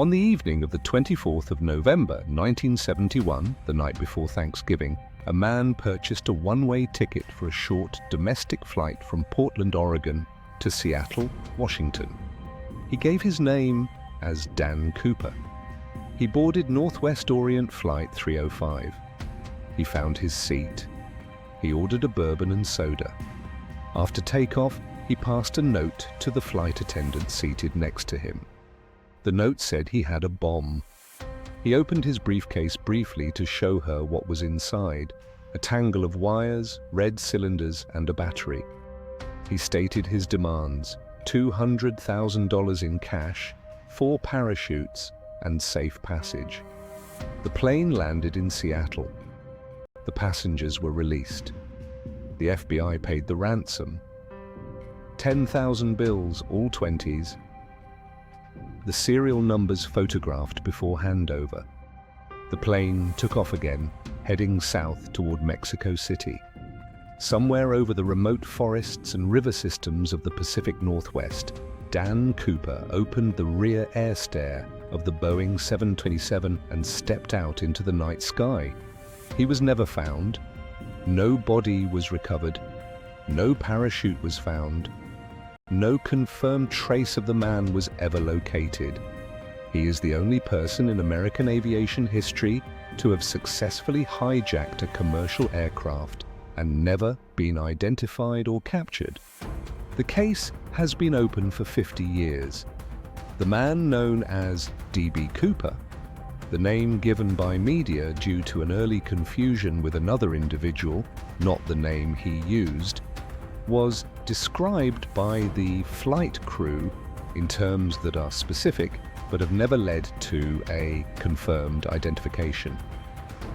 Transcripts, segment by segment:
On the evening of the 24th of November 1971, the night before Thanksgiving, a man purchased a one-way ticket for a short domestic flight from Portland, Oregon to Seattle, Washington. He gave his name as Dan Cooper. He boarded Northwest Orient Flight 305. He found his seat. He ordered a bourbon and soda. After takeoff, he passed a note to the flight attendant seated next to him. The note said he had a bomb. He opened his briefcase briefly to show her what was inside: a tangle of wires, red cylinders, and a battery. He stated his demands: $200,000 in cash, 4 parachutes, and safe passage. The plane landed in Seattle. The passengers were released. The FBI paid the ransom. 10,000 bills, all 20s. The serial numbers photographed before handover. The plane took off again, heading south toward Mexico City. Somewhere over the remote forests and river systems of the Pacific Northwest, Dan Cooper opened the rear air stair of the Boeing 727 and stepped out into the night sky. He was never found. No body was recovered. No parachute was found. No confirmed trace of the man was ever located. He is the only person in American aviation history to have successfully hijacked a commercial aircraft and never been identified or captured. The case has been open for 50 years. The man known as D.B. Cooper, the name given by media due to an early confusion with another individual, not the name he used, was described by the flight crew in terms that are specific but have never led to a confirmed identification.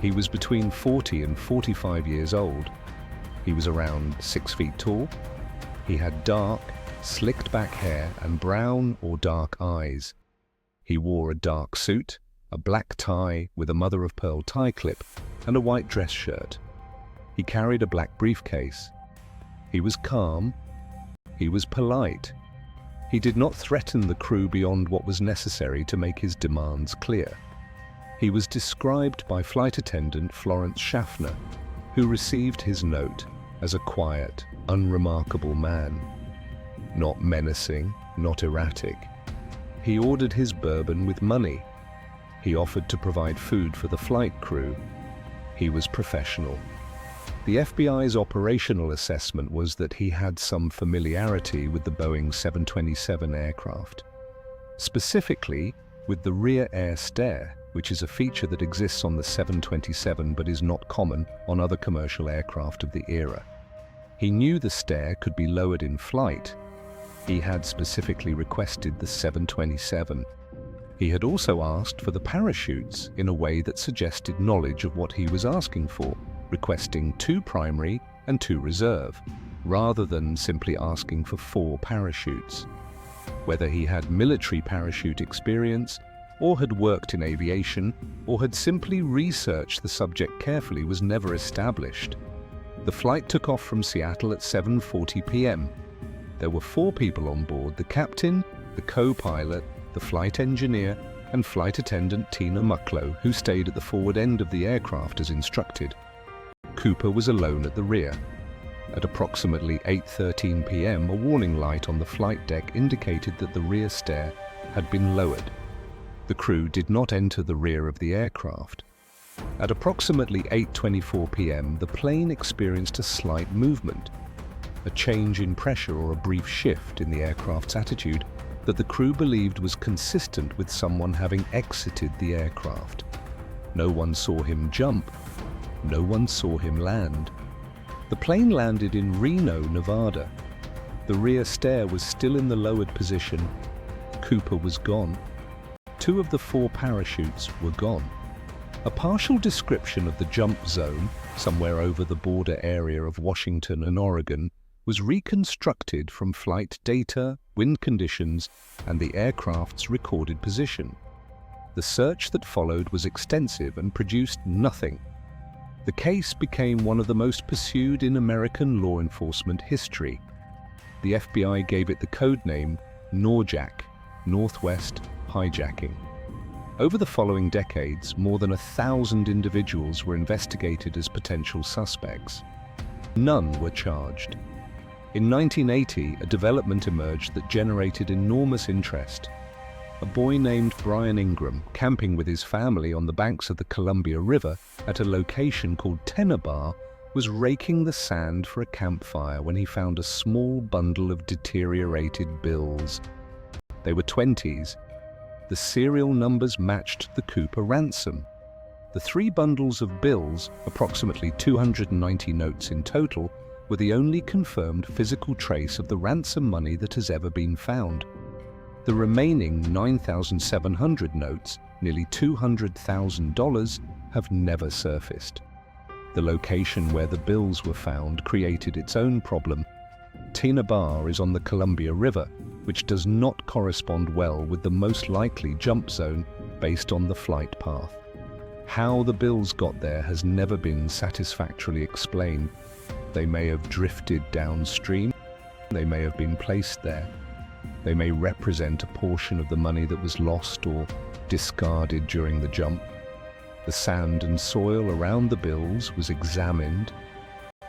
He was between 40 and 45 years old. He was around 6 feet tall. He had dark, slicked back hair and brown or dark eyes. He wore a dark suit, a black tie with a mother-of-pearl tie clip, and a white dress shirt. He carried a black briefcase. He was calm. He was polite. He did not threaten the crew beyond what was necessary to make his demands clear. He was described by flight attendant Florence Schaffner, who received his note, as a quiet, unremarkable man. Not menacing, not erratic. He ordered his bourbon with money. He offered to provide food for the flight crew. He was professional. The FBI's operational assessment was that he had some familiarity with the Boeing 727 aircraft, specifically with the rear air stair, which is a feature that exists on the 727 but is not common on other commercial aircraft of the era. He knew the stair could be lowered in flight. He had specifically requested the 727. He had also asked for the parachutes in a way that suggested knowledge of what he was asking for, requesting 2 primary and 2 reserve, rather than simply asking for 4 parachutes. Whether he had military parachute experience, or had worked in aviation, or had simply researched the subject carefully was never established. The flight took off from Seattle at 7:40 p.m. There were 4 people on board: the captain, the co-pilot, the flight engineer, and flight attendant Tina Mucklow, who stayed at the forward end of the aircraft as instructed. Cooper was alone at the rear. At approximately 8:13 p.m., a warning light on the flight deck indicated that the rear stair had been lowered. The crew did not enter the rear of the aircraft. At approximately 8:24 p.m., the plane experienced a slight movement, a change in pressure or a brief shift in the aircraft's attitude that the crew believed was consistent with someone having exited the aircraft. No one saw him jump. No one saw him land. The plane landed in Reno, Nevada. The rear stair was still in the lowered position. Cooper was gone. 2 of the 4 parachutes were gone. A partial description of the jump zone, somewhere over the border area of Washington and Oregon, was reconstructed from flight data, wind conditions, and the aircraft's recorded position. The search that followed was extensive and produced nothing. The case became one of the most pursued in American law enforcement history. The FBI gave it the codename NORJAC, Northwest Hijacking. Over the following decades, more than 1,000 individuals were investigated as potential suspects. None were charged. In 1980, a development emerged that generated enormous interest. A boy named Brian Ingram, camping with his family on the banks of the Columbia River at a location called Tennebar, was raking the sand for a campfire when he found a small bundle of deteriorated bills. They were 20s. The serial numbers matched the Cooper ransom. The 3 bundles of bills, approximately 290 notes in total, were the only confirmed physical trace of the ransom money that has ever been found. The remaining 9,700 notes, nearly $200,000, have never surfaced. The location where the bills were found created its own problem. Tennebar is on the Columbia River, which does not correspond well with the most likely jump zone based on the flight path. How the bills got there has never been satisfactorily explained. They may have drifted downstream. They may have been placed there. They may represent a portion of the money that was lost or discarded during the jump. The sand and soil around the bills was examined.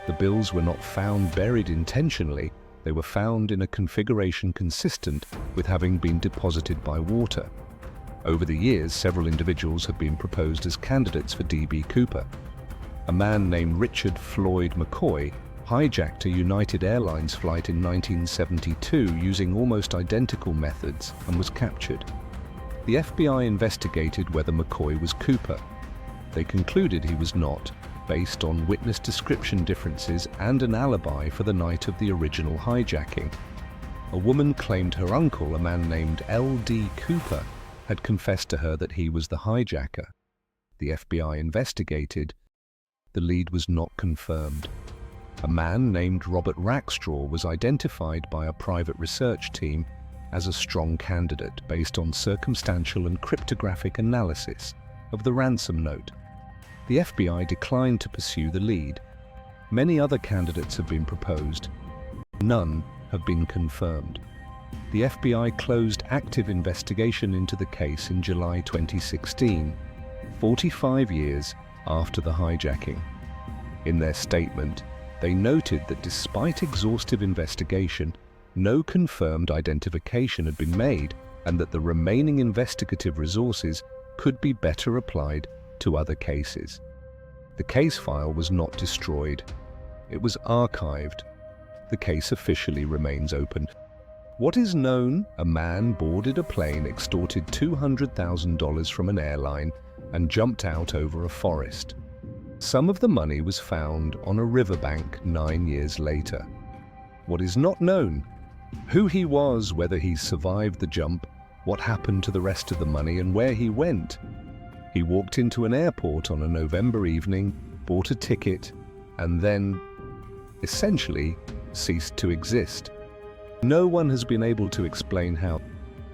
The bills were not found buried intentionally. They were found in a configuration consistent with having been deposited by water. Over the years, several individuals have been proposed as candidates for D.B. Cooper. A man named Richard Floyd McCoy hijacked a United Airlines flight in 1972 using almost identical methods and was captured. The FBI investigated whether McCoy was Cooper. They concluded he was not, based on witness description differences and an alibi for the night of the original hijacking. A woman claimed her uncle, a man named L.D. Cooper, had confessed to her that he was the hijacker. The FBI investigated. The lead was not confirmed. A man named Robert Rackstraw was identified by a private research team as a strong candidate based on circumstantial and cryptographic analysis of the ransom note. The FBI declined to pursue the lead. Many other candidates have been proposed. None have been confirmed. The FBI closed active investigation into the case in July 2016, 45 years after the hijacking. In their statement, they noted that despite exhaustive investigation, no confirmed identification had been made and that the remaining investigative resources could be better applied to other cases. The case file was not destroyed. It was archived. The case officially remains open. What is known: a man boarded a plane, extorted $200,000 from an airline, and jumped out over a forest. Some of the money was found on a riverbank 9 years later. What is not known: who he was, whether he survived the jump, what happened to the rest of the money, and where he went. He walked into an airport on a November evening, bought a ticket, and then, essentially, ceased to exist. No one has been able to explain how.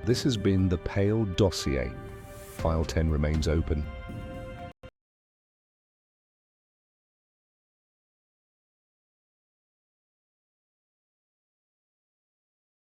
This has been the Pale Dossier. File 10 remains open.